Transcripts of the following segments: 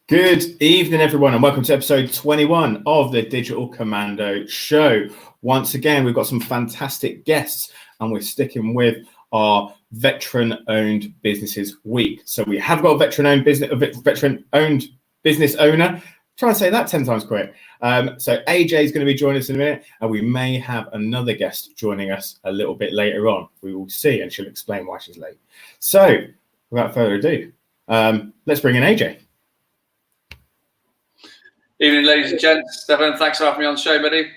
Good evening, everyone, and welcome to episode 21 of the Digital Commando Show. Once again, we've got some fantastic guests, and we're sticking with our veteran-owned businesses week. So we have got a veteran-owned business owner. Try and say that 10 times quick. So AJ is going to be joining us in a minute, and we may have another guest joining us a little bit later on. We will see, and she'll explain why she's late. So without further ado, let's bring in AJ. Evening, ladies and gents. Stefan, thanks for having me on the show, buddy.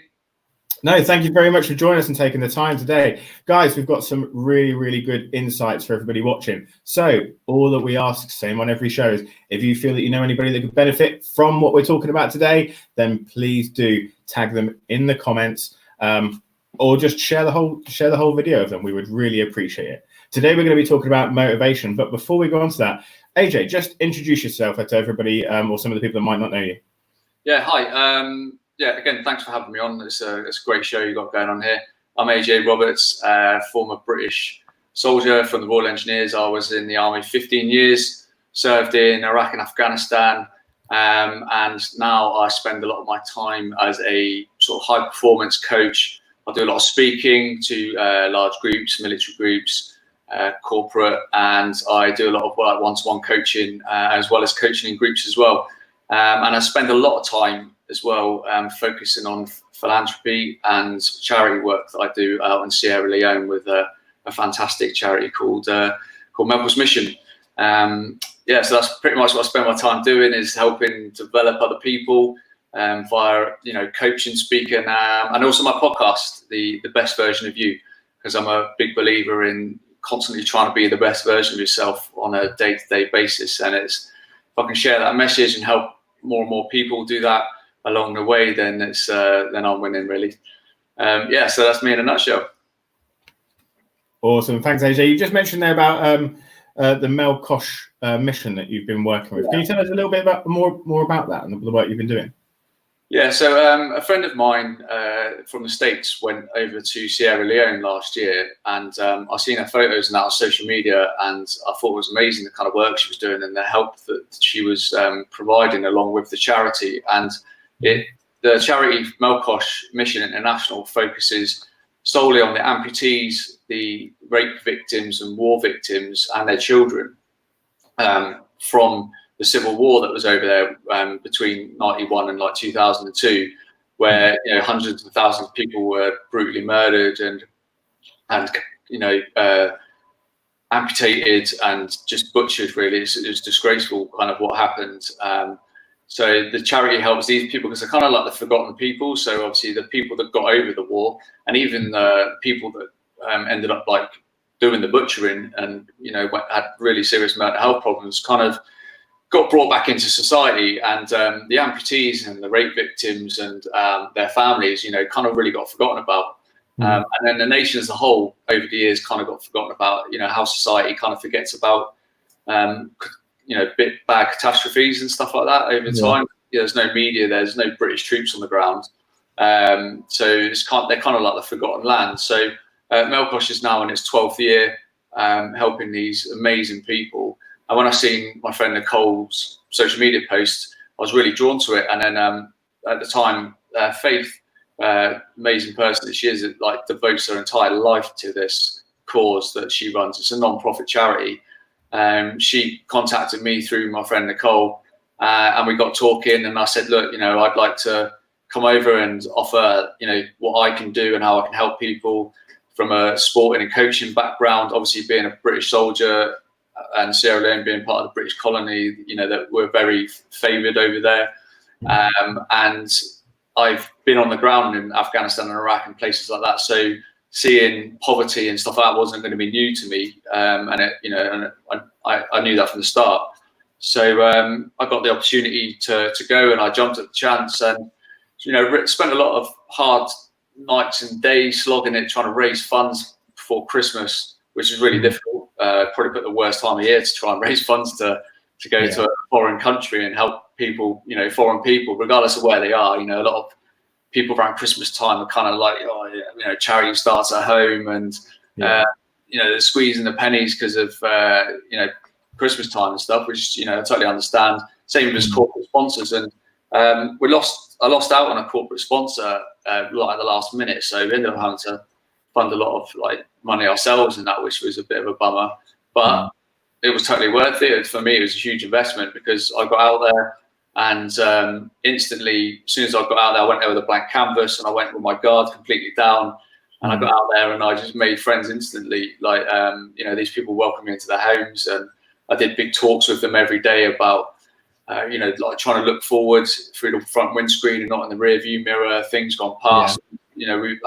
No, thank you very much for joining us and taking the time today. Guys, we've got some really, really good insights for everybody watching. So all that we ask, same on every show, is if you feel that you know anybody that could benefit from what we're talking about today, then please do tag them in the comments or just share the whole video of them. We would really appreciate it. Today, we're going to be talking about motivation. But before we go on to that, AJ, just introduce yourself to everybody or some of the people that might not know you. Yeah, hi. Again, thanks for having me on. It's a great show you got going on here. I'm AJ Roberts, former British soldier from the Royal Engineers. I was in the Army 15 years, served in Iraq and Afghanistan, and now I spend a lot of my time as a sort of high performance coach. I do a lot of speaking to large groups, military groups, corporate, and I do a lot of one-to-one coaching as well as coaching in groups as well. And I spend a lot of time as well focusing on philanthropy and charity work that I do out in Sierra Leone with a fantastic charity called Malkif's Mission. So that's pretty much what I spend my time doing, is helping develop other people via coaching, speaking, and also my podcast, the Best Version of You, because I'm a big believer in constantly trying to be the best version of yourself on a day-to-day basis. And if I can share that message and help more and more people do that along the way, then then I'm winning, really. So that's me in a nutshell. Awesome, thanks, AJ. You just mentioned there about the Malkif mission that you've been working with. Can you tell us a little bit more about that and the work you've been doing? Yeah, so a friend of mine from the States went over to Sierra Leone last year, and I've seen her photos and that on social media, and I thought it was amazing the kind of work she was doing and the help that she was providing along with the charity. And the charity Malkif Mission International focuses solely on the amputees, the rape victims and war victims and their children from the civil war that was over there between 91 and 2002, where hundreds of thousands of people were brutally murdered and amputated and just butchered. Really, it was disgraceful, kind of what happened. So the charity helps these people because they're kind of like the forgotten people. So obviously the people that got over the war, and even the people that ended up doing the butchering and had really serious mental health problems, kind of got brought back into society, and the amputees and the rape victims and their families, kind of really got forgotten about. And then the nation as a whole over the years kind of got forgotten about, how society kind of forgets about, bad catastrophes and stuff like that over time. There's no media, there's no British troops on the ground. So they're kind of like the forgotten land. So Malkif is now in its 12th year, helping these amazing people. And when I seen my friend Nicole's social media post, I was really drawn to it. And then at the time, Faith, amazing person that she is, devotes her entire life to this cause that she runs. It's a non-profit charity. She contacted me through my friend Nicole, and we got talking. And I said, look, I'd like to come over and offer, what I can do and how I can help people from a sporting and coaching background. Obviously, being a British soldier, and Sierra Leone being part of the British colony, that we're very favoured over there. And I've been on the ground in Afghanistan and Iraq and places like that. So seeing poverty and stuff like that wasn't going to be new to me. And I knew that from the start. So I got the opportunity to go, and I jumped at the chance, and, spent a lot of hard nights and days slogging it, trying to raise funds before Christmas, which is really difficult. Probably put the worst time of year to try and raise funds to go to a foreign country and help people, foreign people, regardless of where they are. A lot of people around Christmas time are kind of like, charity starts at home, and they're squeezing the pennies because of Christmas time and stuff, which, I totally understand. Same as corporate sponsors. And I lost out on a corporate sponsor at the last minute. So we ended up having to fund a lot of money ourselves and that, which was a bit of a bummer. But it was totally worth it. For me, it was a huge investment because I got out there and instantly, as soon as I got out there, I went there with a blank canvas and I went with my guard completely down. And I got out there and I just made friends instantly. These people welcomed me into their homes, and I did big talks with them every day about, trying to look forward through the front windscreen and not in the rear view mirror, things gone past,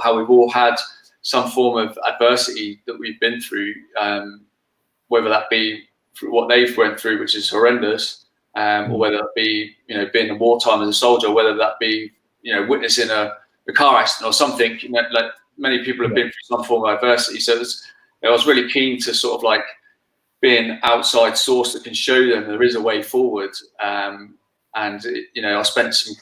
how we've all had some form of adversity that we've been through, whether that be through what they've went through, which is horrendous, or whether that be, being in wartime as a soldier, whether that be, witnessing a car accident or something, many people have been through some form of adversity. So I was really keen to sort of be an outside source that can show them there is a way forward. I spent some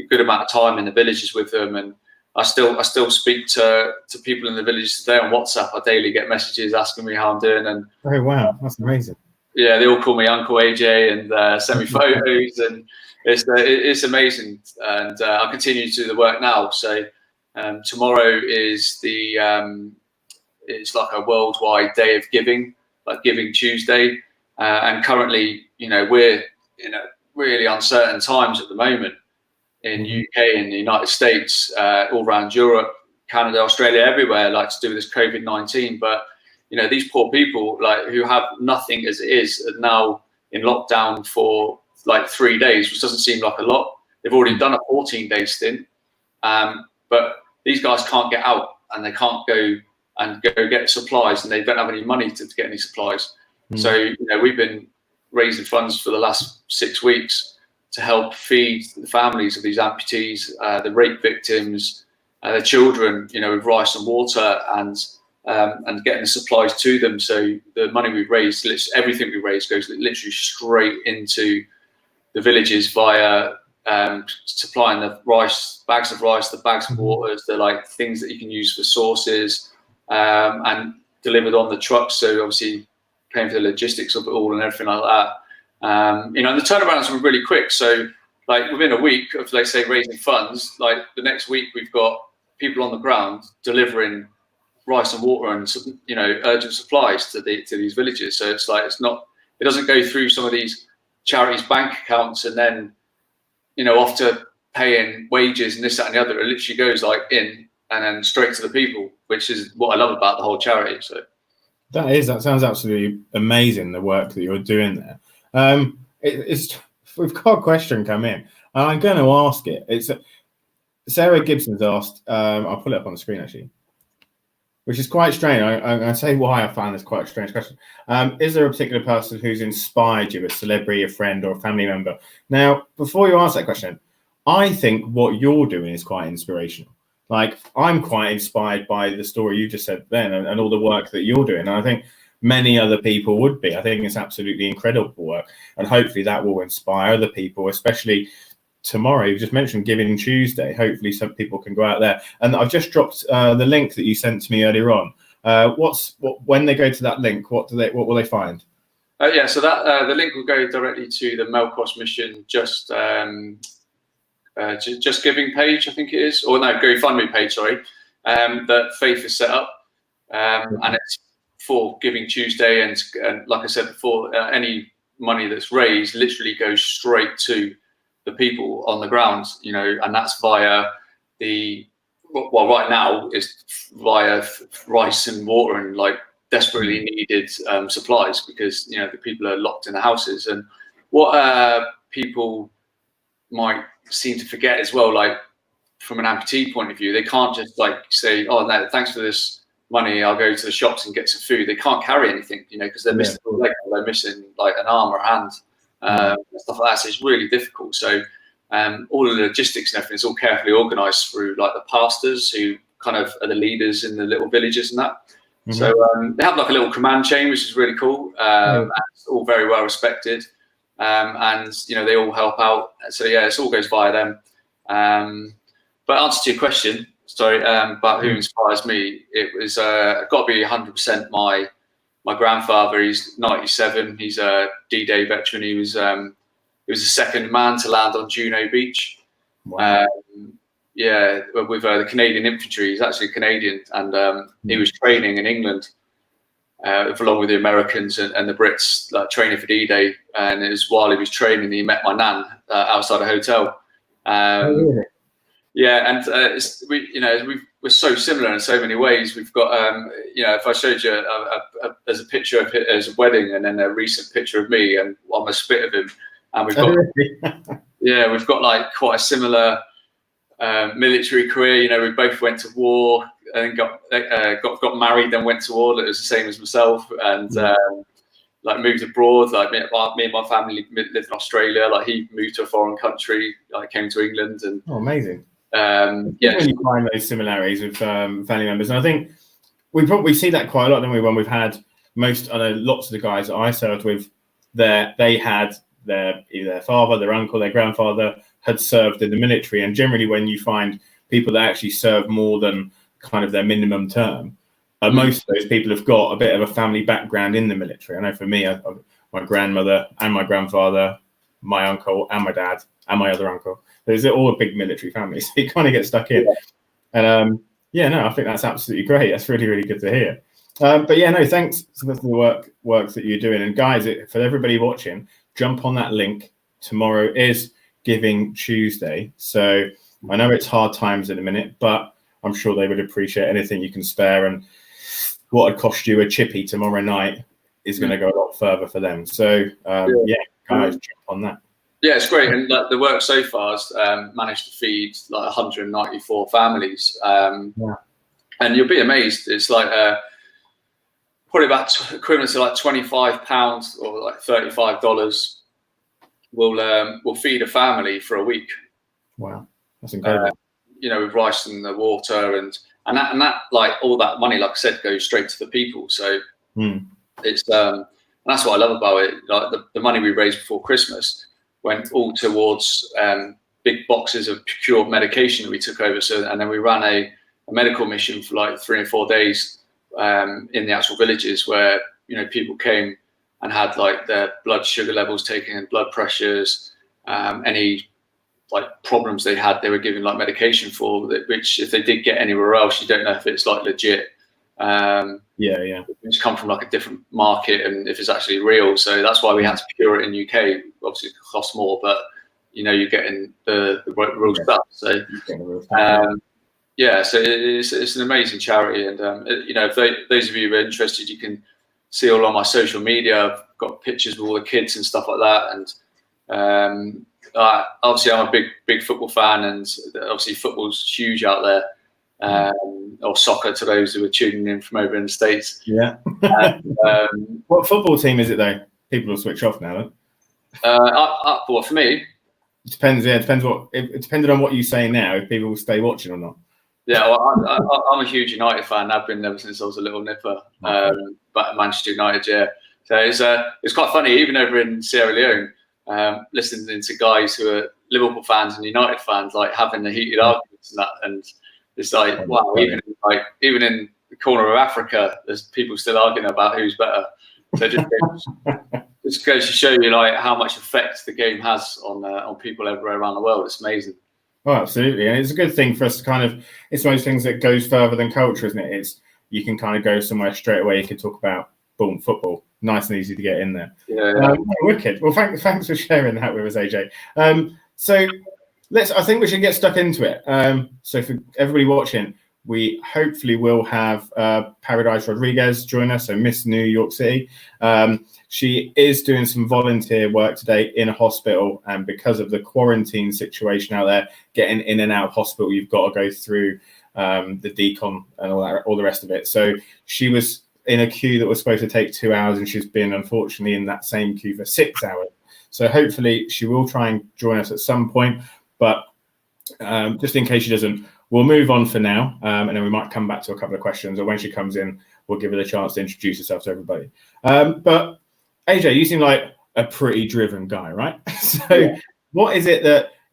good amount of time in the villages with them, and I still speak to people in the villages today on WhatsApp. I daily get messages asking me how I'm doing. And oh wow, that's amazing. Yeah, they all call me Uncle AJ and send me photos, and it's amazing. And I continue to do the work now. So tomorrow is it's like a worldwide day of giving, like Giving Tuesday. And currently, we're in really uncertain times at the moment in UK, in the United States, all around Europe, Canada, Australia, everywhere, to do with this COVID-19. But these poor people who have nothing as it is are now in lockdown for 3 days, which doesn't seem like a lot. They've already done a 14-day stint, but these guys can't get out and they can't go get supplies, and they don't have any money to get any supplies. So we've been raising funds for the last 6 weeks to help feed the families of these amputees, the rape victims, their children, with rice and water, and getting the supplies to them. So the money we've raised, everything we raise goes literally straight into the villages via supplying the bags of rice, the bags of waters, the things that you can use for sauces, and delivered on the trucks. So obviously paying for the logistics of it all and everything like that. And the turnarounds were really quick. So within a week of, let's say, raising funds, the next week we've got people on the ground delivering rice and water and urgent supplies to these villages. So it doesn't go through some of these charities' bank accounts and then off to paying wages and this, that, and the other. It literally goes in and then straight to the people, which is what I love about the whole charity. So that sounds absolutely amazing, the work that you're doing there. We've got a question come in, and I'm going to ask it. It's Sarah Gibson's asked. I'll pull it up on the screen actually, which is quite strange. I'm going to say why I found this quite a strange question. Is there a particular person who's inspired you, a celebrity, a friend, or a family member? Now, before you answer that question, I think what you're doing is quite inspirational. I'm quite inspired by the story you just said then, and all the work that you're doing. And I think many other people would be. I think it's absolutely incredible work, and hopefully that will inspire other people, especially tomorrow. You just mentioned Giving Tuesday. Hopefully some people can go out there. And I've just dropped the link that you sent to me earlier on. When they go to that link, what will they find? So that the link will go directly to the Malkif mission Just Giving page, I think it is, or no, GoFundMe page, sorry, that Faith has set up, and it's for Giving Tuesday, and like I said before, any money that's raised literally goes straight to the people on the ground, and that's via right now is via rice and water and desperately needed supplies, because the people are locked in the houses. And what people might seem to forget as well, from an amputee point of view, they can't just say, oh no, thanks for this money, I'll go to the shops and get some food. They can't carry anything, because they're missing a leg, they're missing an arm or a hand, and stuff like that. So it's really difficult. So all of the logistics and everything is all carefully organised through the pastors who kind of are the leaders in the little villages and that. So they have a little command chain, which is really cool. It's all very well respected, and they all help out. So yeah, it all goes via them. But answer to your question, sorry, about who inspires me, it was got to be 100% my my grandfather, he's 97. He's a D-Day veteran. He was the second man to land on Juno Beach. Wow. Yeah, with the Canadian infantry. He's actually Canadian, and he was training in England along with the Americans and the Brits, like training for D-Day. And it was while he was training, he met my nan outside a hotel. Really? Yeah, and we're so similar in so many ways. We've got, if I showed you there's a picture of it as a wedding, and then a recent picture of me, and I'm a spit of him, and we've got, yeah, we've got like quite a similar military career. You know, we both went to war and got married, then went to war. It was the same as myself, and like moved abroad. Like me and my family lived in Australia. Like he moved to a foreign country. Like came to England, and amazing. When you find those similarities with family members, and I think we probably see that quite a lot, don't we? When we've had lots of the guys that I served with, they had either their father, their uncle, their grandfather had served in the military, and generally when you find people that actually serve more than kind of their minimum term, most of those people have got a bit of a family background in the military. I know for me, my grandmother and my grandfather, my uncle and my dad and my other uncle, there's all a big military family, so you kind of get stuck in. And I think that's absolutely great. That's really, really good to hear. But yeah, no, thanks for the work that you're doing. And guys, for everybody watching, jump on that link. Tomorrow is Giving Tuesday, so I know it's hard times in a minute, but I'm sure they would appreciate anything you can spare. And what would cost you a chippy tomorrow night is going to go a lot further for them. So guys, jump on that. Yeah, it's great, and like the work so far has managed to feed like 194 families, and you'll be amazed. It's like probably about equivalent to like £25 or like $35 will feed a family for a week. Wow, that's incredible. With rice and the water and that like all that money, like I said, goes straight to the people. So it's and that's what I love about it. Like the money we raised before Christmas went all towards big boxes of procured medication that we took over. So, and then we ran a medical mission for like 3 or 4 days in the actual villages where, people came and had like their blood sugar levels taken and blood pressures, any like problems they had, they were given like medication for, which if they did get anywhere else, you don't know if it's like legit. It's come from like a different market and if it's actually real. So that's why we had to procure it in UK. Obviously it costs more, but you're getting the real stuff. So so it's an amazing charity, and if those of you who are interested, you can see all on my social media. I've got pictures with all the kids and stuff like that, and obviously I'm a big football fan, and obviously football's huge out there. Or soccer to those who are tuning in from over in the States. Yeah. What football team is it though? People will switch off now. Well, for me, it depends. Yeah, it depended on what you say now, if people will stay watching or not. Yeah, well, I'm a huge United fan. I've been ever since I was a little nipper. But Manchester United, yeah. So it's quite funny, even over in Sierra Leone, listening to guys who are Liverpool fans and United fans, like having the heated arguments and that, and it's like, wow, even in the corner of Africa, there's people still arguing about who's better. So just goes to show you like how much effect the game has on people everywhere around the world. It's amazing. Oh, absolutely, and it's a good thing for us to kind of. It's one of those things that goes further than culture, isn't it? You can kind of go somewhere straight away. You can talk about boom football, nice and easy to get in there. Yeah. Wicked. Well, thanks for sharing that with us, AJ. So I think we should get stuck into it. So for everybody watching, we hopefully will have Paradise Rodriguez join us, so Miss New York City. She is doing some volunteer work today in a hospital, and because of the quarantine situation out there, getting in and out of hospital, you've got to go through the decon and all the rest of it. So she was in a queue that was supposed to take 2 hours, and she's been unfortunately in that same queue for 6 hours. So hopefully she will try and join us at some point, but just in case she doesn't, we'll move on for now, and then we might come back to a couple of questions, or when she comes in, we'll give her the chance to introduce herself to everybody. But AJ, you seem like a pretty driven guy, right? So what is it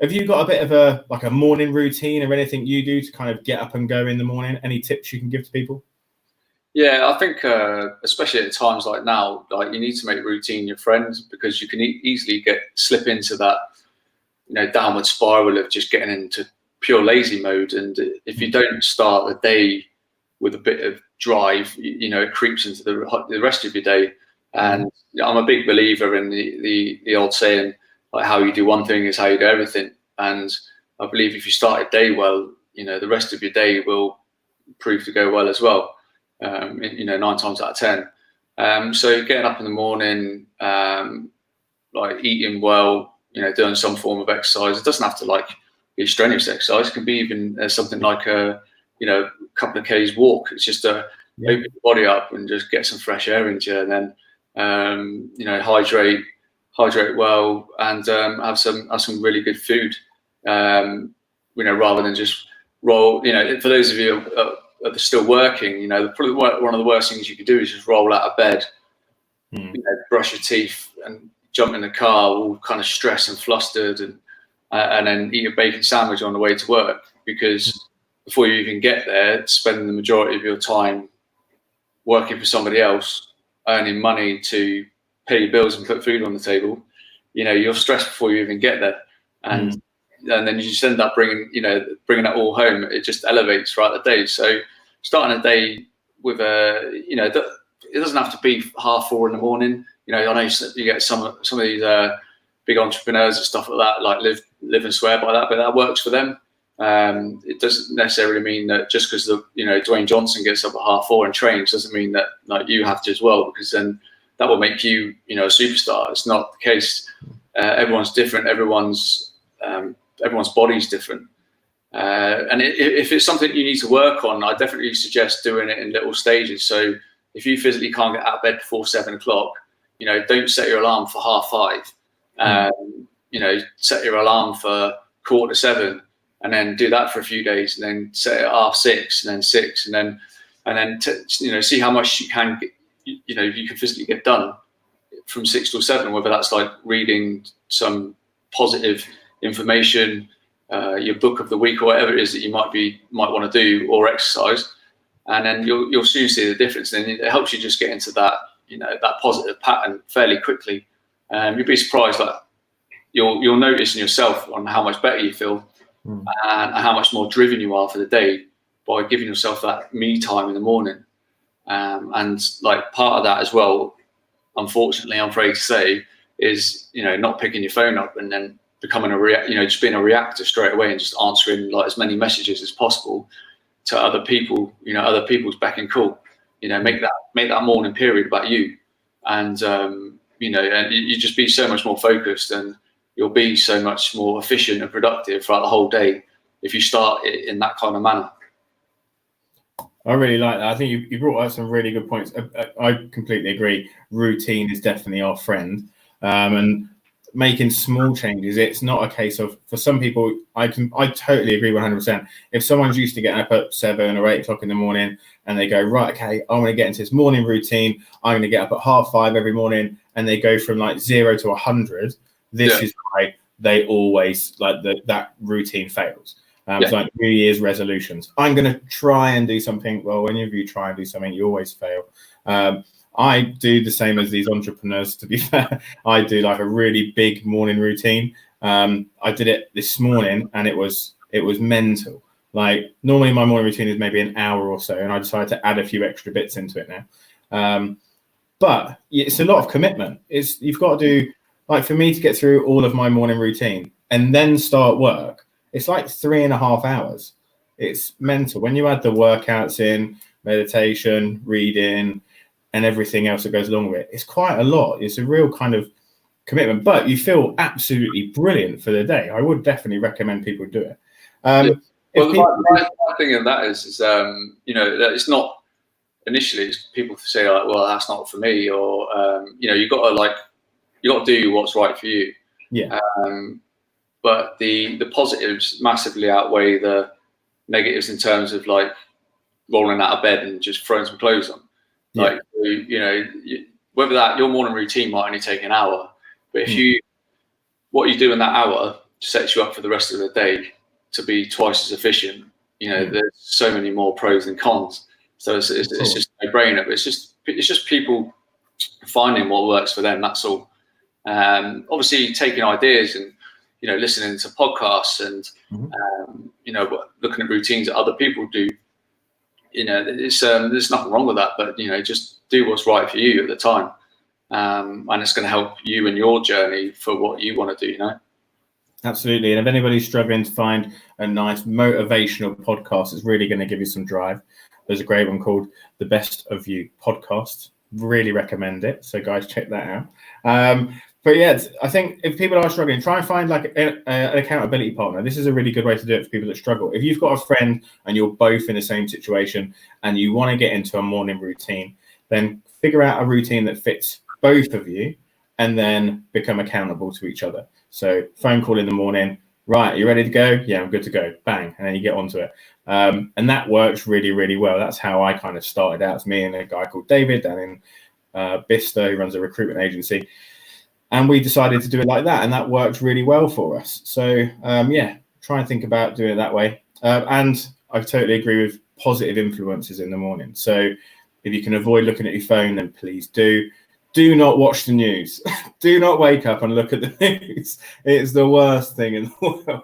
have you got a bit of a morning routine or anything you do to kind of get up and go in the morning? Any tips you can give to people? Yeah, I think especially at times like now, like you need to make routine your friend, because you can easily slip into that, downward spiral of just getting into pure lazy mode. And if you don't start the day with a bit of drive, it creeps into the rest of your day. And I'm a big believer in the old saying, like, how you do one thing is how you do everything. And I believe if you start a day well, the rest of your day will prove to go well as well. 9 times out of 10. So getting up in the morning, like eating well, doing some form of exercise. It doesn't have to be strenuous exercise. It can be even something like a couple of K's walk. It's just to open your body up and just get some fresh air into you, and then hydrate well, and have some really good food. Rather than just roll. For those of you that are still working, probably one of the worst things you could do is just roll out of bed, brush your teeth, and jump in the car, all kind of stressed and flustered, and then eat a bacon sandwich on the way to work, because before you even get there, spending the majority of your time working for somebody else, earning money to pay your bills and put food on the table, you're stressed before you even get there, and then you just end up bringing it all home. It just elevates throughout the day. So starting a day with it doesn't have to be 4:30 in the morning. I know you get some of these big entrepreneurs and stuff like that, like live and swear by that, but that works for them. It doesn't necessarily mean that just because Dwayne Johnson gets up at 4:30 and trains doesn't mean that you have to as well, because then that will make you a superstar. It's not the case. Everyone's different. Everyone's body's different. And if it's something you need to work on, I definitely suggest doing it in little stages. So if you physically can't get out of bed before 7 o'clock, don't set your alarm for 5:30. Set your alarm for 6:45, and then do that for a few days, and then set it at 6:30, and then 6, and then see how much you can get, you can physically get done from 6 till 7, whether that's like reading some positive information, your book of the week, or whatever it is that you might want to do, or exercise, and then you'll soon see the difference. And it helps you just get into that that positive pattern fairly quickly. You'd be surprised that you'll notice in yourself on how much better you feel, and how much more driven you are for the day by giving yourself that me time in the morning. And like part of that as well, unfortunately, I'm afraid to say, is not picking your phone up and then becoming just being a reactor straight away and just answering like as many messages as possible to other people, other people's beck and call. Make that morning period about you, and and you just be so much more focused, and you'll be so much more efficient and productive throughout the whole day if you start it in that kind of manner. I really like that. I think you brought up some really good points. I completely agree. Routine is definitely our friend, and making small changes. It's not a case of, for some people, I totally agree 100%. If someone's used to getting up at 7 or 8 o'clock in the morning, and they go, right, okay, I'm going to get into this morning routine. I'm going to get up at 5:30 every morning, and they go from like 0 to 100. This is why they always that routine fails. It's like New Year's resolutions. I'm going to try and do something. Well, whenever you try and do something, you always fail. I do the same as these entrepreneurs, to be fair. I do like a really big morning routine. I did it this morning, and it was mental. Like, normally my morning routine is maybe an hour or so, and I decided to add a few extra bits into it now. But it's a lot of commitment. You've got to do, like, for me to get through all of my morning routine and then start work, it's like 3.5 hours. It's mental. When you add the workouts in, meditation, reading, and everything else that goes along with it, it's quite a lot. It's a real kind of commitment, but you feel absolutely brilliant for the day. I would definitely recommend people do it. Well, the thing of that is that it's not initially. It's people say like, well, that's not for me, or you got to do what's right for you. Yeah. But the positives massively outweigh the negatives in terms of like rolling out of bed and just throwing some clothes on. Like, whether that your morning routine might only take an hour, but if what you do in that hour sets you up for the rest of the day to be twice as efficient. There's so many more pros than cons So it's just a no-brainer. But it's just people finding what works for them. That's all. Obviously, taking ideas and listening to podcasts and looking at routines that other people do. There's nothing wrong with that. But just do what's right for you at the time, and it's going to help you in your journey for what you want to do. Absolutely. And if anybody's struggling to find a nice motivational podcast that's really going to give you some drive, there's a great one called The Best of You podcast. Really recommend it. So guys, check that out. But yeah, I think if people are struggling, try and find like an accountability partner. This is a really good way to do it for people that struggle. If you've got a friend and you're both in the same situation and you want to get into a morning routine, then figure out a routine that fits both of you and then become accountable to each other. So phone call in the morning, right, you ready to go? Yeah, I'm good to go. Bang. And then you get onto it. And that works really, really well. That's how I kind of started out. It's me and a guy called David down in Bicester, who runs a recruitment agency. And we decided to do it like that. And that worked really well for us. So, try and think about doing it that way. And I totally agree with positive influences in the morning. So if you can avoid looking at your phone, then please do. Do not watch the news. Do not wake up and look at the news. It's the worst thing in the world.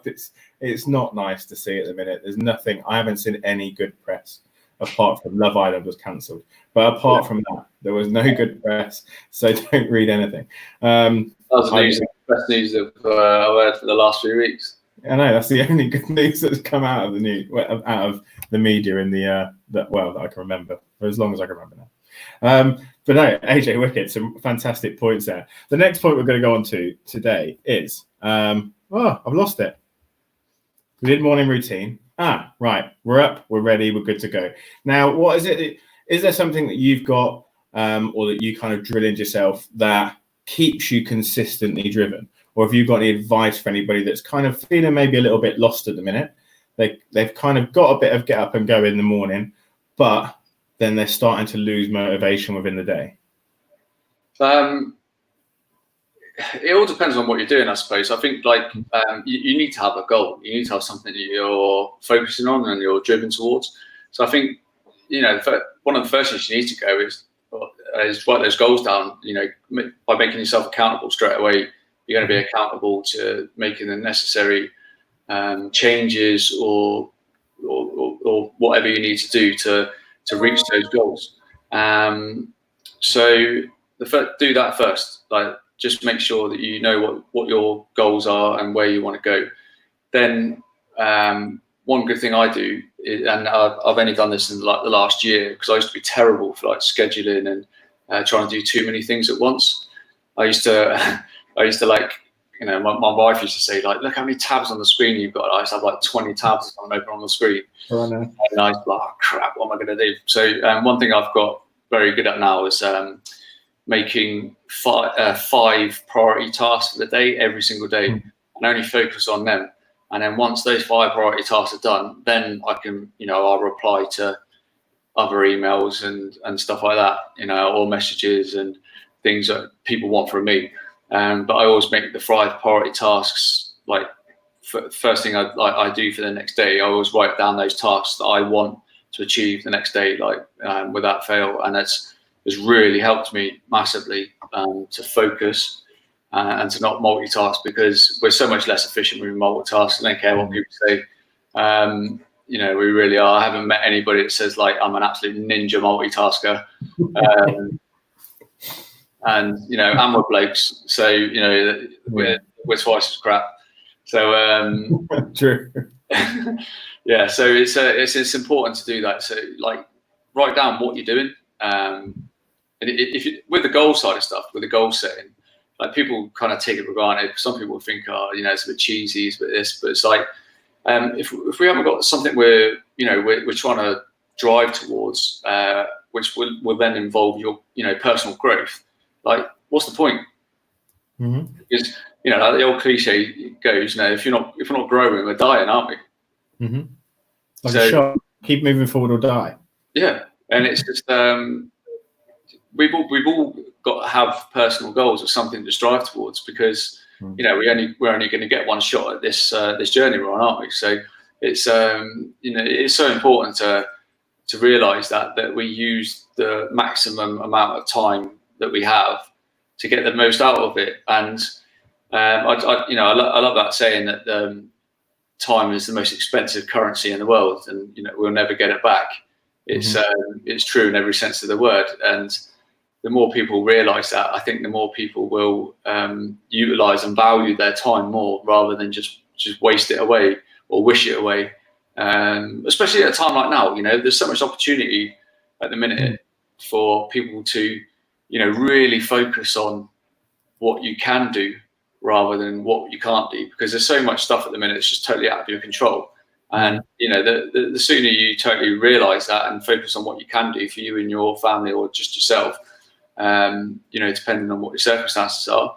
It's not nice to see at the minute. There's nothing. I haven't seen any good press apart from Love Island was cancelled. But apart from that, there was no good press. So don't read anything. That was the best news I've heard for the last few weeks. I know that's the only good news that's come out of the news, out of the media in that I can remember for as long as I can remember now. But no, AJ, wicked, some fantastic points there. The next point we're going to go on to today is, I've lost it. We did morning routine. Right, we're up, we're ready, we're good to go. Now, what is it? Is there something that you've got or that you kind of drill into yourself that keeps you consistently driven? Or have you got any advice for anybody that's kind of feeling maybe a little bit lost at the minute? They've kind of got a bit of get up and go in the morning, but then they're starting to lose motivation within the day? It all depends on what you're doing, I suppose. I think you need to have a goal. You need to have something that you're focusing on and you're driven towards. So I think, one of the first things you need to go is write those goals down. By making yourself accountable straight away, you're going to be accountable to making the necessary changes or whatever you need to do to reach those goals. So do that first. Just make sure that you know what your goals are and where you want to go. Then one good thing I do is, and I've only done this in the last year, because I used to be terrible for scheduling and trying to do too many things at once. I used to my wife used to say, look how many tabs on the screen you've got. I used to have 20 tabs open on the screen. Oh, no. And I was like, oh, crap, what am I going to do? So one thing I've got very good at now is making five priority tasks for the day, every single day, and only focus on them. And then once those 5 priority tasks are done, then I can, I'll reply to other emails and stuff like that, or messages and things that people want from me. But I always make the 5 priority tasks first thing I do for the next day. I always write down those tasks that I want to achieve the next day, without fail. And it's really helped me massively to focus and to not multitask, because we're so much less efficient when we multitask. I don't care what people say. We really are. I haven't met anybody that says I'm an absolute ninja multitasker. And we're blokes, so we're twice as crap. So true. Yeah, so it's important to do that. So write down what you're doing. And if you, with the goal side of stuff, with the goal setting, people kind of take it for granted. Some people think, it's a bit cheesy, it's a bit this, but it's if we haven't got something we're trying to drive towards, which will then involve your personal growth. What's the point? Mm-hmm. Because the old cliche goes, if we're not growing, we're dying, aren't we? Mm-hmm. A shot, keep moving forward or die. Yeah, and it's just we've all got to have personal goals or something to strive towards, because we're only going to get one shot at this journey we're on, aren't we? So it's it's so important to realise that we use the maximum amount of time that we have to get the most out of it. And I love that saying that time is the most expensive currency in the world, and we'll never get it back. It's true in every sense of the word. And the more people realise that, I think the more people will utilise and value their time more, rather than just waste it away or wish it away. Especially at a time like now, there's so much opportunity at the minute for people to, really focus on what you can do rather than what you can't do, because there's so much stuff at the minute that's just totally out of your control. And the sooner you totally realise that and focus on what you can do for you and your family, or just yourself, depending on what your circumstances are,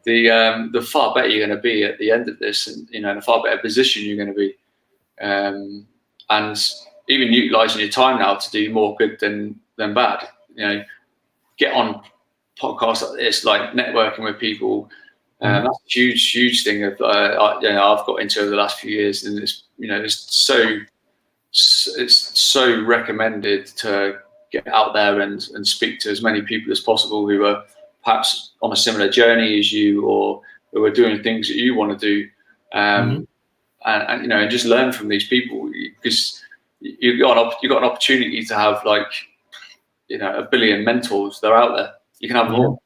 the far better you're going to be at the end of this, and in a far better position you're going to be. And even utilising your time now to do more good than bad. Get on podcasts like this, like networking with people. That's a huge thing I've got into over the last few years, and it's so recommended to get out there and speak to as many people as possible who are perhaps on a similar journey as you, or who are doing things that you want to do, and just learn from these people, because you've got an opportunity to have a billion mentors. They're out there. You can have more.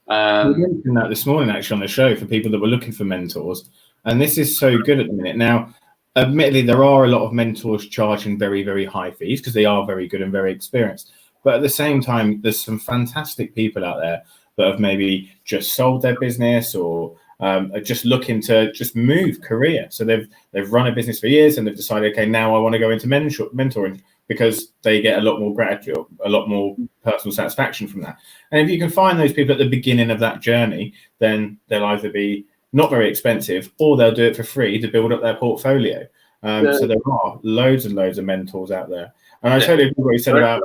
We mentioned that this morning actually on the show for people that were looking for mentors, and this is so good at the minute. Now, admittedly, there are a lot of mentors charging very, very high fees because they are very good and very experienced. But at the same time, there's some fantastic people out there that have maybe just sold their business, or are just looking to just move career. So they've run a business for years and they've decided, okay, now I want to go into mentoring, because they get a lot more gratitude, a lot more personal satisfaction from that. And if you can find those people at the beginning of that journey, then they'll either be not very expensive, or they'll do it for free to build up their portfolio. So there are loads and loads of mentors out there. And I totally agree what you said about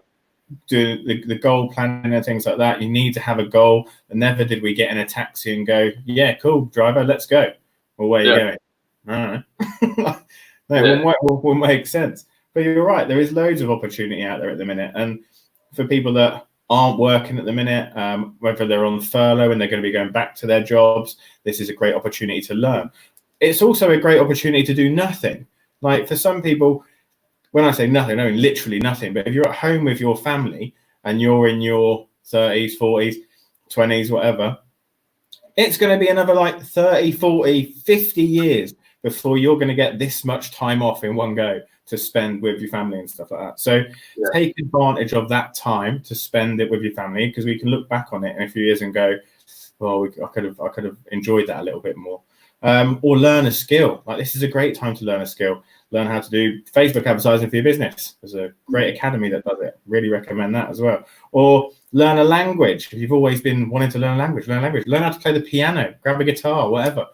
doing the goal planning and things like that. You need to have a goal. And never did we get in a taxi and go, yeah, cool, driver, let's go. Well, where are you going? I don't know. It won't make sense. But you're right, there is loads of opportunity out there at the minute. And for people that aren't working at the minute, whether they're on furlough and they're going to be going back to their jobs, this is a great opportunity to learn. It's also a great opportunity to do nothing. Like for some people, when I say nothing, I mean literally nothing. But if you're at home with your family and you're in your 30s, 40s, 20s, whatever, it's going to be another 30, 40, 50 years before you're going to get this much time off in one go to spend with your family and stuff like that. So take advantage of that time to spend it with your family, because we can look back on it in a few years and go, well, I could have enjoyed that a little bit more. Or learn a skill. This is a great time to learn a skill. Learn how to do Facebook advertising for your business. There's a great academy that does it. Really recommend that as well. Or learn a language. If you've always been wanting to learn a language, learn how to play the piano, grab a guitar, whatever.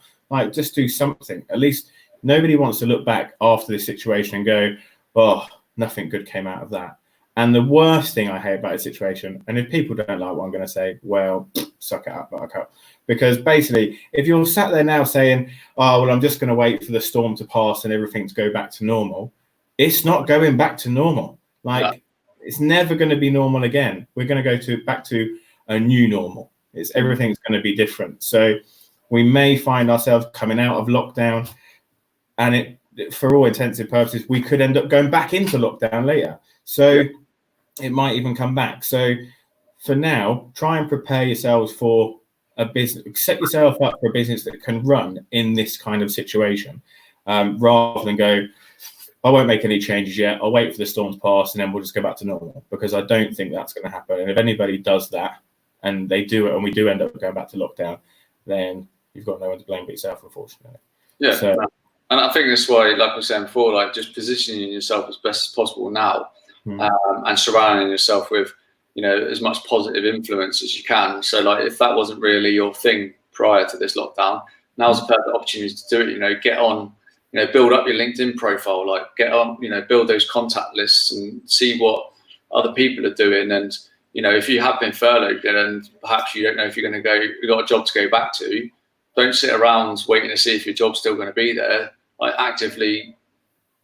Just do something. At least nobody wants to look back after this situation and go, oh, nothing good came out of that. And the worst thing I hate about a situation, and if people don't like what I'm going to say, well, suck it up, buttercup. Because basically, if you're sat there now saying, oh, well, I'm just going to wait for the storm to pass and everything to go back to normal, it's not going back to normal. It's never going to be normal again. We're going to go back to a new normal. Everything's going to be different. So we may find ourselves coming out of lockdown, and for all intents and purposes, we could end up going back into lockdown later. So it might even come back. So for now, try and prepare yourselves for a business, set yourself up for a business that can run in this kind of situation, rather than go, I won't make any changes yet. I'll wait for the storm to pass and then we'll just go back to normal, because I don't think that's going to happen. And if anybody does that and they do it and we do end up going back to lockdown, then you've got no one to blame but yourself, unfortunately. Yeah. So, and I think that's why, like I was saying before, just positioning yourself as best as possible now, and surrounding yourself with, as much positive influence as you can. So if that wasn't really your thing prior to this lockdown, now's a perfect opportunity to do it. Get on, build up your LinkedIn profile, get on, build those contact lists and see what other people are doing. And, if you have been furloughed and perhaps you don't know if you're going to go, you've got a job to go back to, don't sit around waiting to see if your job's still going to be there. Actively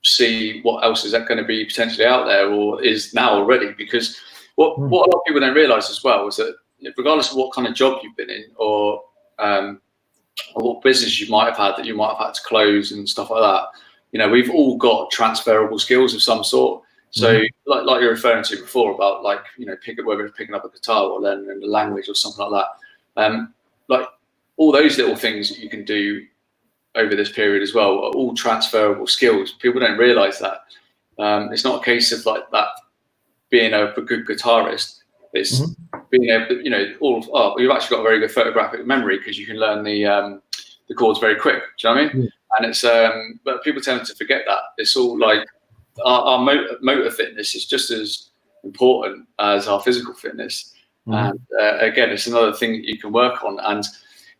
see what else is that going to be potentially out there, or is now already. Because what a lot of people don't realise as well is that regardless of what kind of job you've been in, or what business you might have had that you might have had to close and stuff like that, you know, we've all got transferable skills of some sort. So like you're referring to before about, like, you know, whether it's picking up a guitar or learning a language or something like that, like all those little things that you can do over this period as well are all transferable skills. People don't realise that. It's not a case of like that being a good guitarist. It's being able to, you know, you've actually got a very good photographic memory because you can learn the chords very quick. Do you know what I mean? And it's but people tend to forget that. It's all like our motor fitness is just as important as our physical fitness. And again, it's another thing that you can work on. And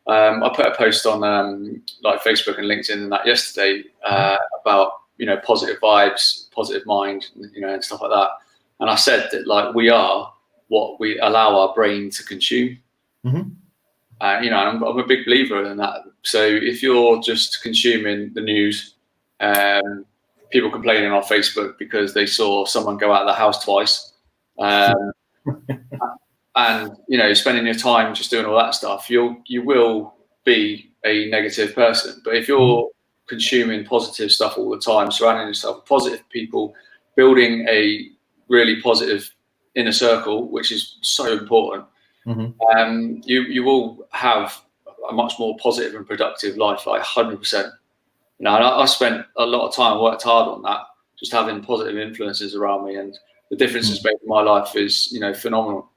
I put a post on like Facebook and LinkedIn and that yesterday about, you know, positive vibes, positive mind, you know, and stuff like that. And I said that, like, we are what we allow our brain to consume. You know, and I'm a big believer in that. So if you're just consuming the news, people complaining on Facebook because they saw someone go out of the house twice, and, you know, spending your time just doing all that stuff, you will be a negative person. But if you're consuming positive stuff all the time, surrounding yourself with positive people, building a really positive inner circle, which is so important, you will have a much more positive and productive life, like 100%. You know, and I spent a lot of time, worked hard on that, just having positive influences around me, and the difference it's made in my life is, you know, phenomenal.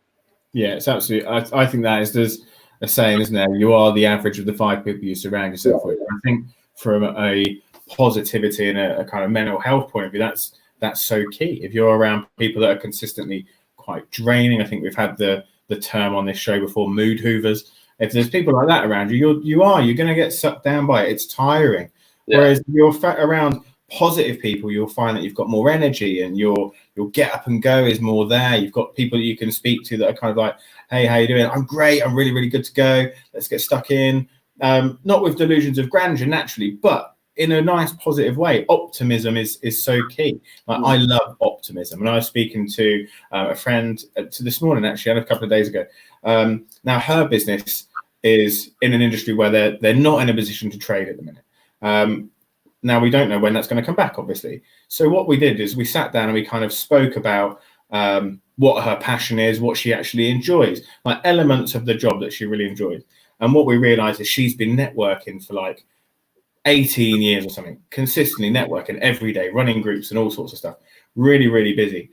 Yeah, it's absolutely. I think that is, there's a saying, isn't there? You are the average of the 5 people you surround yourself with. I think from a positivity and a kind of mental health point of view, that's so key. If you're around people that are consistently quite draining, I think we've had the term on this show before, mood hoovers. If there's people like that around you, you're going to get sucked down by it. It's tiring. Whereas if you're around positive people, you'll find that you've got more energy, and your get up and go is more there. You've got people that you can speak to that are kind of like, hey, how you doing? I'm great. I'm really, really good to go. Let's get stuck in. Not with delusions of grandeur, naturally, but in a nice, positive way. Optimism is so key. Like, I love optimism. And I was speaking to a friend to this morning, actually, and a couple of days ago. Now, her business is in an industry where they're not in a position to trade at the minute. Now, we don't know when that's going to come back, obviously. So what we did is we sat down and we kind of spoke about what her passion is, what she actually enjoys, like elements of the job that she really enjoys. And what we realized is she's been networking for like 18 years or something, consistently networking every day, running groups and all sorts of stuff. Really, really busy,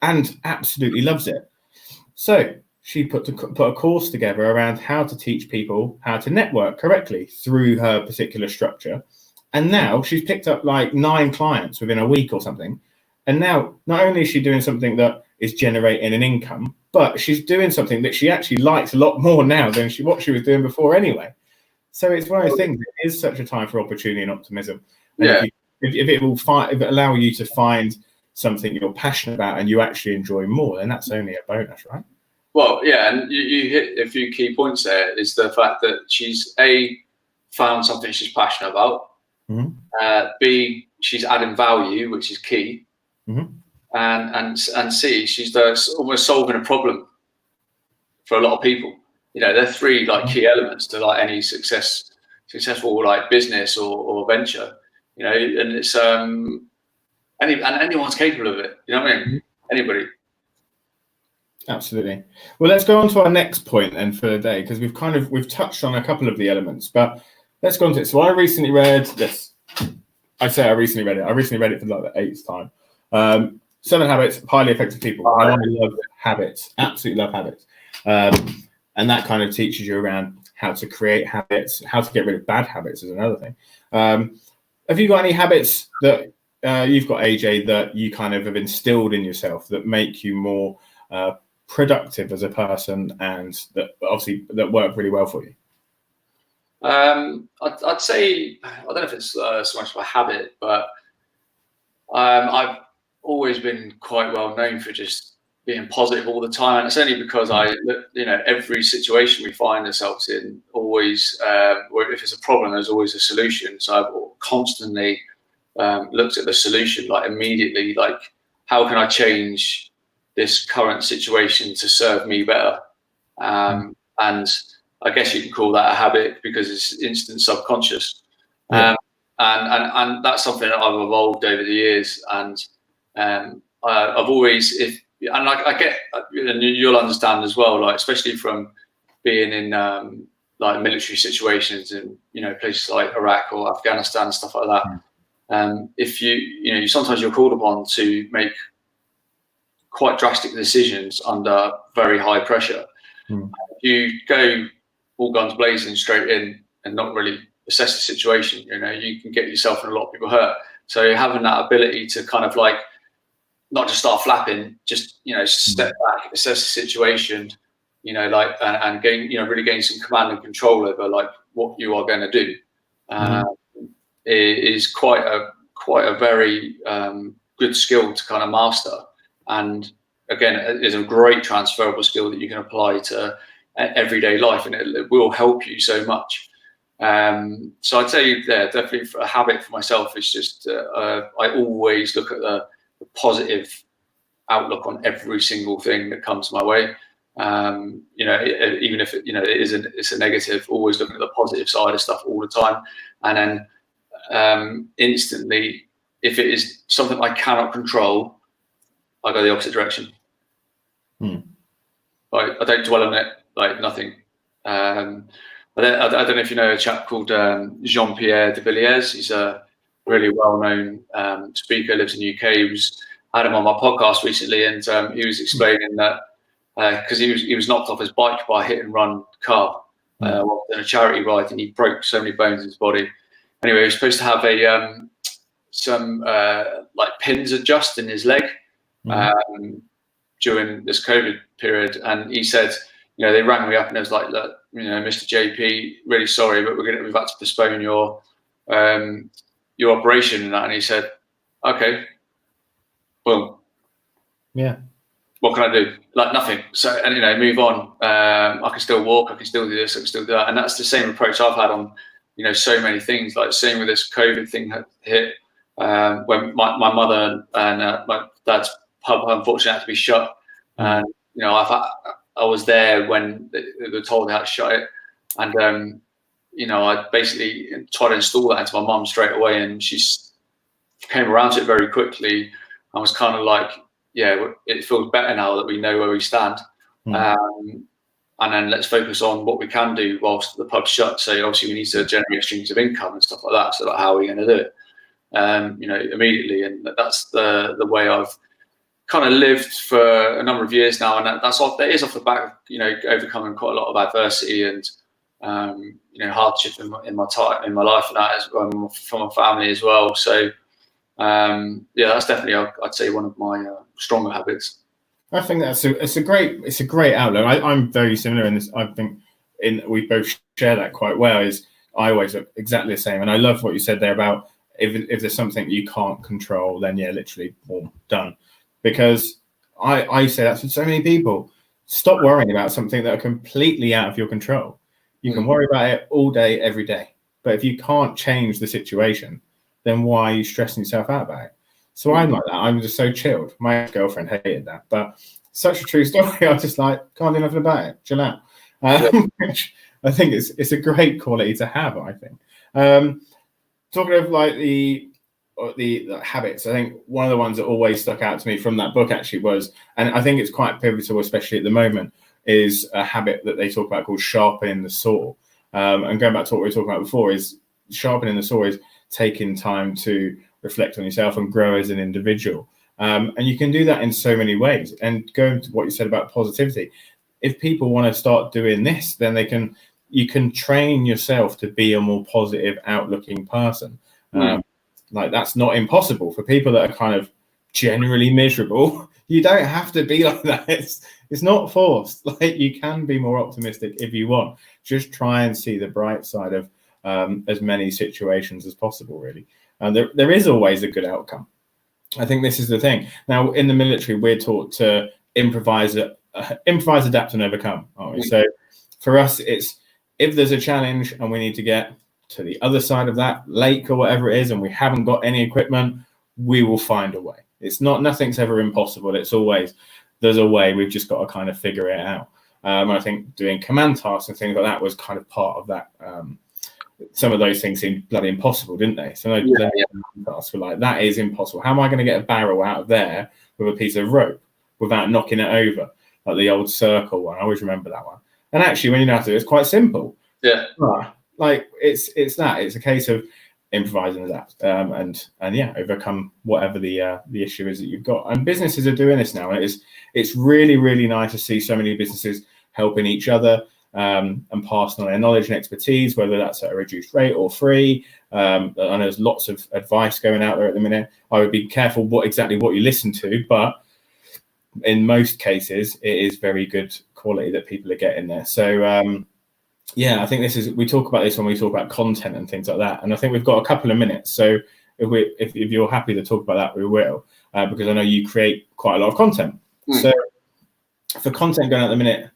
and absolutely loves it. So she put a course together around how to teach people how to network correctly through her particular structure. And now she's picked up like 9 clients within a week or something. And now not only is she doing something that is generating an income, but she's doing something that she actually likes a lot more now than what she was doing before anyway. So it's one of those things. It is such a time for opportunity and optimism. And if it will allow you to find something you're passionate about and you actually enjoy more, then that's only a bonus, right? Well, yeah, and you hit a few key points there. Is the fact that she's found something she's passionate about. B, she's adding value, which is key. And C, she's almost solving a problem for a lot of people. You know, they're 3 like key elements to like any successful like business or venture. You know, and it's anyone's capable of it. You know what I mean? Anybody. Absolutely. Well, let's go on to our next point then for the day, because we've touched on a couple of the elements, but let's go on to it. So I recently read this. I recently read it. I recently read it for like the 8th time. 7 Habits of Highly Effective People. I love habits. Absolutely love habits. And that kind of teaches you around how to create habits, how to get rid of bad habits is another thing. Have you got any habits that you've got, AJ, that you kind of have instilled in yourself that make you more productive as a person, and that obviously that work really well for you? I'd say, I don't know if it's so much of a habit, but I've always been quite well known for just being positive all the time. And it's only because every situation we find ourselves in, always, if it's a problem, there's always a solution. So I've constantly looked at the solution, like immediately, like how can I change this current situation to serve me better? And I guess you can call that a habit because it's instant subconscious. And that's something that I've evolved over the years. And I've always, I get, and you'll understand as well, like especially from being in like military situations in places like Iraq or Afghanistan and stuff like that. If you sometimes you're called upon to make quite drastic decisions under very high pressure. If you go all guns blazing straight in and not really assess the situation, you can get yourself and a lot of people hurt. So having that ability to kind of like not just start flapping, just step back, assess the situation, and gain, really gain some command and control over like what you are going to do, is quite a very good skill to kind of master. And again, it's a great transferable skill that you can apply to everyday life, and it will help you so much. So I'd say, definitely a habit for myself is just I always look at the positive outlook on every single thing that comes my way. Even if it's a negative, always looking at the positive side of stuff all the time, and then instantly, if it is something I cannot control, I go the opposite direction. Like I don't dwell on it, like nothing. I don't know if you know a chap called Jean-Pierre de Villiers. He's a really well-known speaker, lives in the UK. I had him on my podcast recently, and he was explaining that because he was knocked off his bike by a hit-and-run car while in a charity ride, and he broke so many bones in his body. Anyway, he was supposed to have some like pins adjust in his leg during this COVID period, and he said, they rang me up and it was like, look, Mr. JP, really sorry, but we've had to postpone your operation and that. And he said, okay, boom. Yeah. What can I do? Like nothing. So, and move on. I can still walk. I can still do this. I can still do that. And that's the same approach I've had on, so many things. Like same with this COVID thing hit. When my mother and my dad's pub unfortunately had to be shut, and I was there when they were told they had to shut it, and I basically tried to install that into my mum straight away, and she came around to it very quickly. I was kind of like, yeah, it feels better now that we know where we stand, and then let's focus on what we can do whilst the pub's shut. So obviously we need to generate streams of income and stuff like that. So like, how are we going to do it? Immediately, and that's the way I've kind of lived for a number of years now, and that is off the back of overcoming quite a lot of adversity and hardship in my life, and that from my family as well. So that's definitely, I'd say, one of my stronger habits. I think it's a great outlook. I'm very similar in this. I think we both share that quite well. Is I always look exactly the same, and I love what you said there about if there's something you can't control, then literally, boom, done. Because I say that to so many people. Stop worrying about something that are completely out of your control. You can worry about it all day, every day. But if you can't change the situation, then why are you stressing yourself out about it? So I'm like that. I'm just so chilled. My girlfriend hated that. But such a true story. I just like, can't do nothing about it. Chill out. Which I think it's a great quality to have, I think. Talking of like the habits, I think one of the ones that always stuck out to me from that book actually was, and I think it's quite pivotal, especially at the moment, is a habit that they talk about called sharpening the saw. And going back to what we were talking about before, is sharpening the saw is taking time to reflect on yourself and grow as an individual. And you can do that in so many ways. And going to what you said about positivity, if people want to start doing this, then you can train yourself to be a more positive, outlooking person. Like that's not impossible for people that are kind of generally miserable. You don't have to be like that. It's not forced. Like you can be more optimistic if you want. Just try and see the bright side of as many situations as possible, really. And there is always a good outcome. I think this is the thing. Now, in the military, we're taught to improvise, adapt, and overcome, aren't we? So for us, it's if there's a challenge and we need to get to the other side of that lake or whatever it is, and we haven't got any equipment, we will find a way. It's nothing's ever impossible. It's always, there's a way. We've just got to kind of figure it out. I think doing command tasks and things like that was kind of part of that. Some of those things seemed bloody impossible, didn't they? So tasks were like, that is impossible. How am I going to get a barrel out of there with a piece of rope without knocking it over? Like the old circle one. I always remember that one. And actually, when you know how to do it, it's quite simple. Yeah. Like it's a case of improvising that and overcome whatever the issue is that you've got. And businesses are doing this now, and it's really, really nice to see so many businesses helping each other and passing on their knowledge and expertise, whether that's at a reduced rate or free. I know there's lots of advice going out there at the minute. I would be careful what you listen to, but in most cases it is very good quality that people are getting there. So I think we talk about this when we talk about content and things like that, and I think we've got a couple of minutes, so if you're happy to talk about that, we will, because I know you create quite a lot of content. So for content going out at the minute,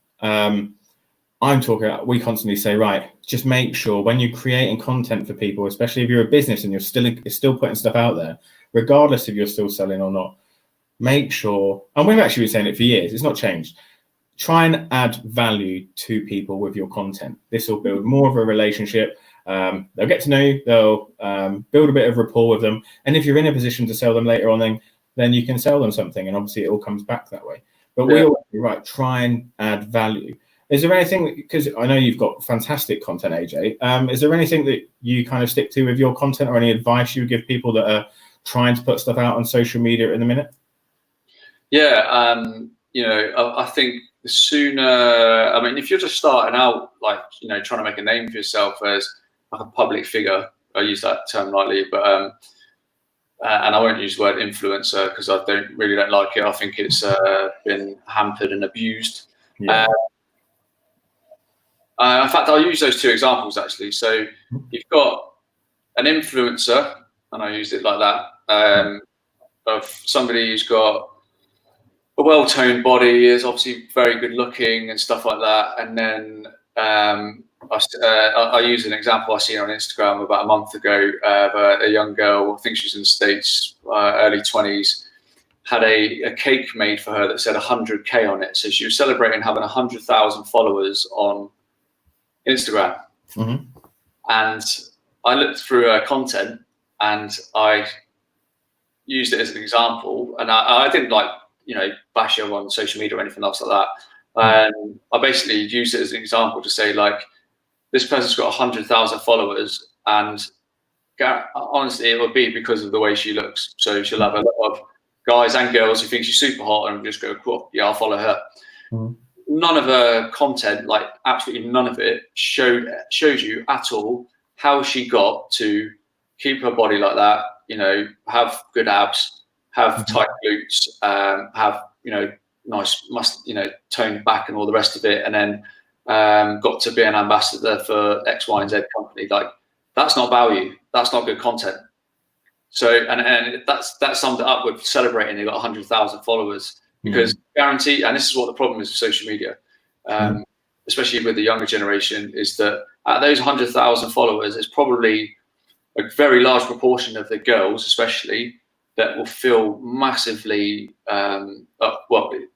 I'm talking about, we constantly say, right, just make sure when you're creating content for people, especially if you're a business and you're still putting stuff out there, regardless if you're still selling or not, make sure, and we've actually been saying it for years, it's not changed, try and add value to people with your content. This will build more of a relationship. They'll get to know you, they'll build a bit of rapport with them, and if you're in a position to sell them later on, then you can sell them something, and obviously it all comes back that way. But we all, right, try and add value. Is there anything, because I know you've got fantastic content, AJ, is there anything that you kind of stick to with your content, or any advice you would give people that are trying to put stuff out on social media in a minute? I think the sooner, if you're just starting out, like, trying to make a name for yourself as like a public figure, I use that term lightly, but and I won't use the word influencer because I don't like it. I think it's been hampered and abused. Yeah. In fact, I'll use those two examples actually. So you've got an influencer, and I used it like that, of somebody who's got a well-toned body, is obviously very good looking and stuff like that. And then I use an example I seen on Instagram about a month ago of a young girl, I think she's in the States, early 20s, had a cake made for her that said 100K on it. So she was celebrating having 100,000 followers on Instagram. Mm-hmm. And I looked through her content and I used it as an example. And I didn't bash her on social media or anything else like that. I basically used it as an example to say, like, this person's got 100,000 followers, and honestly, it would be because of the way she looks. So she'll have a lot of guys and girls who think she's super hot and just go, cool, yeah, I'll follow her. Mm-hmm. None of her content, like absolutely none of it, shows you at all how she got to keep her body like that, have good abs, have tight glutes, have, nice, toned back and all the rest of it, and then got to be an ambassador for X, Y, and Z company. Like, that's not value. That's not good content. So, and that summed it up with celebrating they got 100,000 followers, because guarantee, and this is what the problem is with social media, especially with the younger generation, is that at those 100,000 followers, there's probably a very large proportion of the girls, especially, that will feel massively,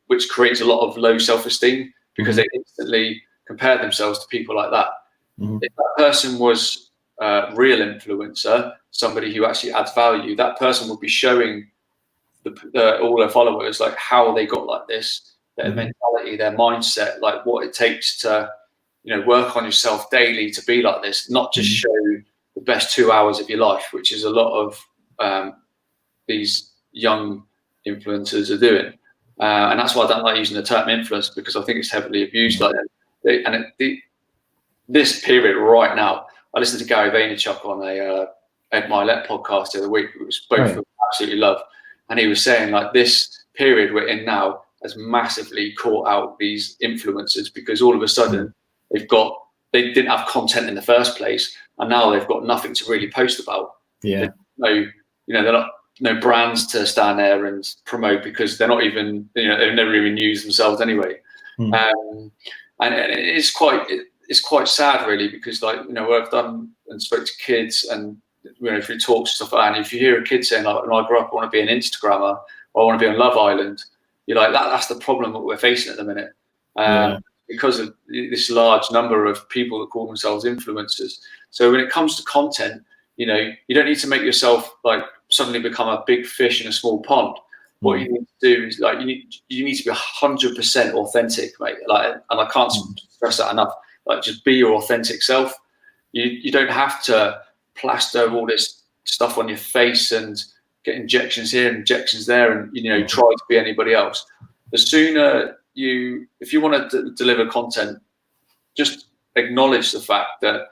which creates a lot of low self-esteem, because they instantly compare themselves to people like that. If that person was a real influencer, somebody who actually adds value, that person would be showing all their followers like how they got like this, their mentality, their mindset, like what it takes to, work on yourself daily to be like this, not just show the best 2 hours of your life, which is a lot of these young influencers are doing. And that's why I don't like using the term influence, because I think it's heavily abused. This period right now, I listened to Gary Vaynerchuk on a Ed Milet podcast the other week, which both absolutely love. And he was saying, like, this period we're in now has massively caught out these influencers, because all of a sudden they didn't have content in the first place, and now they've got nothing to really post about. Yeah. They're not no brands to stand there and promote, because they're not even, they've never even used themselves anyway. And it's quite, it's quite sad really, because like, you know, where I've done and spoke to kids and, you know, through talks and stuff like that, and if you hear a kid saying like, when I grew up I want to be an Instagrammer, or I want to be on Love Island, you're like, that's the problem that we're facing at the minute. Because of this large number of people that call themselves influencers. So when it comes to content, you know, you don't need to make yourself like suddenly become a big fish in a small pond. What you need to do is like, you need to be 100% authentic, mate. Like, and I can't stress that enough. Like, just be your authentic self. You don't have to plaster all this stuff on your face and get injections here and injections there, and, you know, try to be anybody else. The sooner if you want to deliver content, just acknowledge the fact that,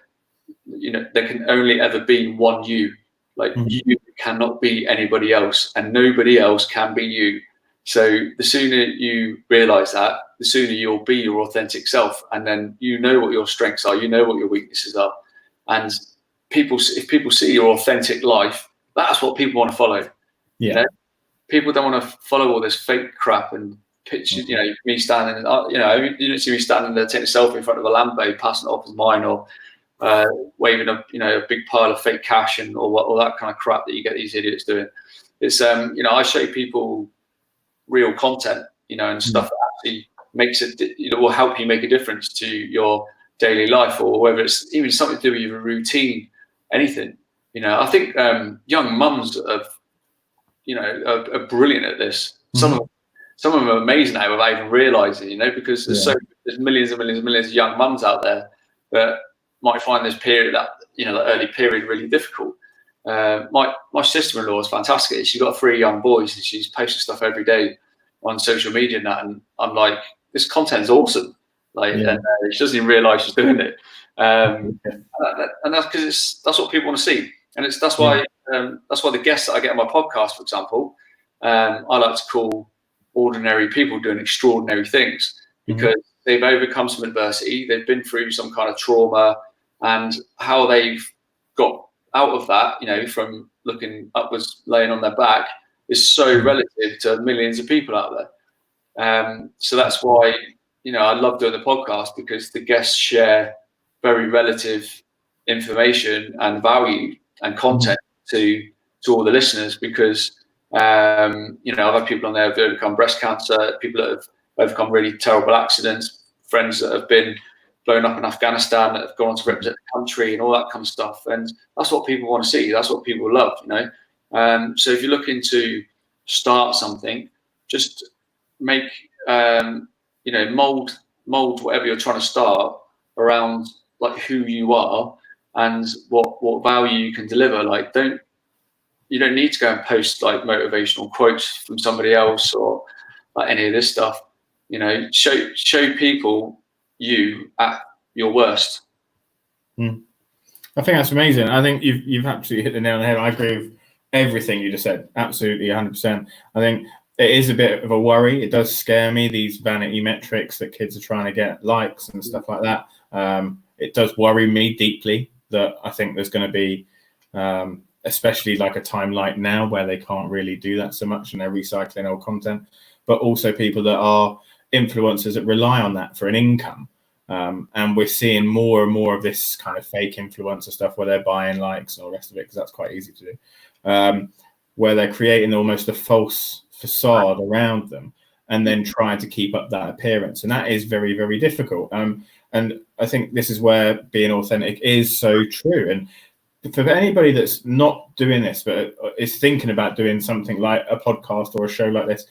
you know, there can only ever be one you. Like, you cannot be anybody else, and nobody else can be you. So the sooner you realize that, the sooner you'll be your authentic self, and then you know what your strengths are, you know what your weaknesses are, and if people see your authentic life, that's what people want to follow. You know? People don't want to follow all this fake crap and pictures. You know, me standing, you know, you don't see me standing there taking a selfie in front of a Lambo, passing it off as mine, or waving a big pile of fake cash and all that kind of crap that you get these idiots doing. It's you know, I show people real content, you know, and stuff that actually makes it, you know, will help you make a difference to your daily life, or whether it's even something to do with your routine, anything. You know, I think young mums are brilliant at this. Some of them are amazing at it without even realizing, you know, because there's millions and millions and millions of young mums out there that might find this period, that, you know, the early period, really difficult. My sister-in-law is fantastic. She's got 3 young boys and she's posting stuff every day on social media and that, and I'm like, this content is awesome. Like, and she doesn't even realize she's doing it. And that's because that's what people want to see, and that's why the guests that I get on my podcast, for example, I like to call ordinary people doing extraordinary things, because they've overcome some adversity, they've been through some kind of trauma, and how they've got out of that, you know, from looking upwards, laying on their back, is so relative to millions of people out there. So that's why, you know, I love doing the podcast, because the guests share very relative information and value and content to all the listeners, because you know, I've had people on there who've overcome breast cancer, people that have overcome really terrible accidents, friends that have been blown up in Afghanistan that have gone on to represent the country and all that kind of stuff. And that's what people want to see. That's what people love, you know. So if you're looking to start something, just make you know, mold whatever you're trying to start around like who you are and what value you can deliver. Like, you don't need to go and post like motivational quotes from somebody else or like any of this stuff. You know, show people you at your worst. I think that's amazing. I think you've absolutely hit the nail on the head. I agree with everything you just said. Absolutely, 100%. I think it is a bit of a worry. It does scare me, these vanity metrics that kids are trying to get likes and stuff like that. It does worry me deeply that I think there's going to be, especially like a time like now where they can't really do that so much and they're recycling old content, but also people that are influencers that rely on that for an income. And we're seeing more and more of this kind of fake influencer stuff where they're buying likes and all the rest of it, because that's quite easy to do, where they're creating almost a false facade around them and then trying to keep up that appearance. And that is very, very difficult. And I think this is where being authentic is so true. And for anybody that's not doing this, but is thinking about doing something like a podcast or a show like this,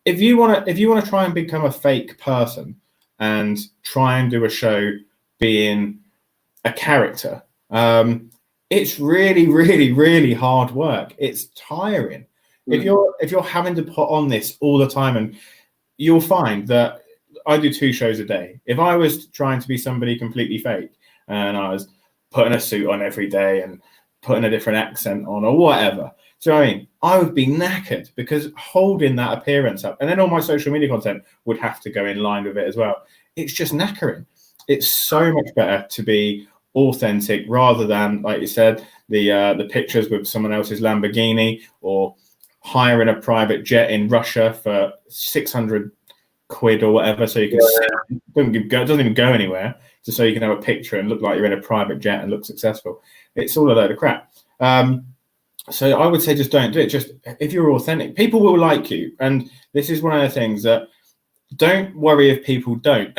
if you want to try and become a fake person and try and do a show being a character, it's really, really, really hard work. It's tiring. If you're having to put on this all the time, and you'll find that I do 2 shows a day. If I was trying to be somebody completely fake and I was putting a suit on every day and putting a different accent on or whatever, do you know what I mean? I would be knackered, because holding that appearance up, and then all my social media content would have to go in line with it as well. It's just knackering. It's so much better to be authentic rather than, like you said, the pictures with someone else's Lamborghini, or hiring a private jet in Russia for 600 quid or whatever, so you can see it doesn't even go anywhere. just so you can have a picture and look like you're in a private jet and look successful. It's all a load of crap. So I would say just don't do it. Just if you're authentic, people will like you. And this is one of the things that don't worry if people don't.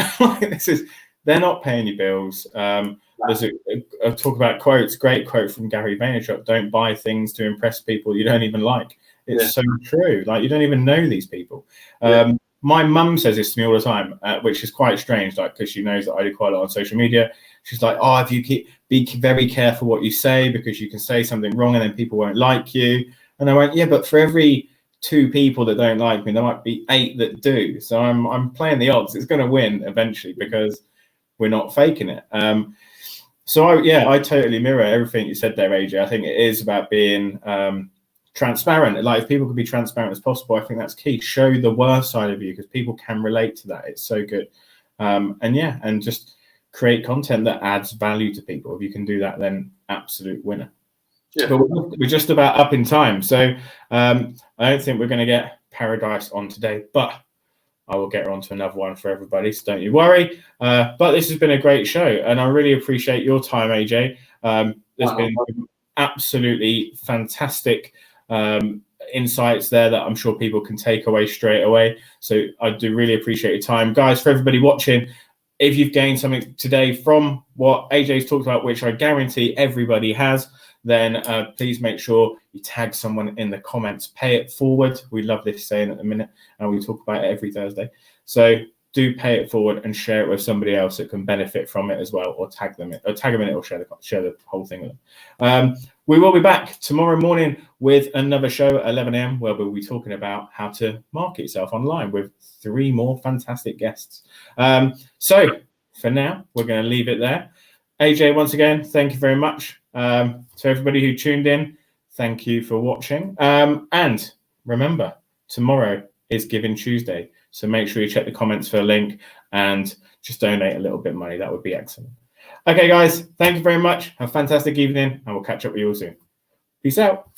They're not paying your bills. There's a talk about quotes, great quote from Gary Vaynerchuk: don't buy things to impress people you don't even like. It's so true. Like, you don't even know these people. My mum says this to me all the time, which is quite strange, like, because she knows that I do quite a lot on social media. She's like, oh, if you be very careful what you say, because you can say something wrong and then people won't like you. And I went, yeah, but for every 2 people that don't like me, there might be 8 that do. So I'm playing the odds. It's going to win eventually because we're not faking it. So I totally mirror everything you said there, AJ. I think it is about being transparent. Like, if people can be transparent as possible, I think that's key. Show the worst side of you, because people can relate to that. It's so good. And just create content that adds value to people. If you can do that, then absolute winner. Yeah. But we're just about up in time, so I don't think we're going to get Paradise on today, but I will get her onto another one for everybody, so don't you worry. But this has been a great show, and I really appreciate your time, AJ. There's been absolutely fantastic insights there that I'm sure people can take away straight away. So I do really appreciate your time. Guys, for everybody watching, if you've gained something today from what AJ's talked about, which I guarantee everybody has, then please make sure you tag someone in the comments. Pay it forward. We love this saying at the minute, and we talk about it every Thursday. So do pay it forward and share it with somebody else that can benefit from it as well, or tag them in it, or share the whole thing with them. We will be back tomorrow morning with another show at 11 a.m. where we'll be talking about how to market yourself online with 3 more fantastic guests. So for now, we're going to leave it there. AJ, once again, thank you very much. To everybody who tuned in, thank you for watching. And remember, tomorrow is Giving Tuesday. So make sure you check the comments for a link and just donate a little bit of money. That would be excellent. Okay, guys, thank you very much. Have a fantastic evening, and we'll catch up with you all soon. Peace out.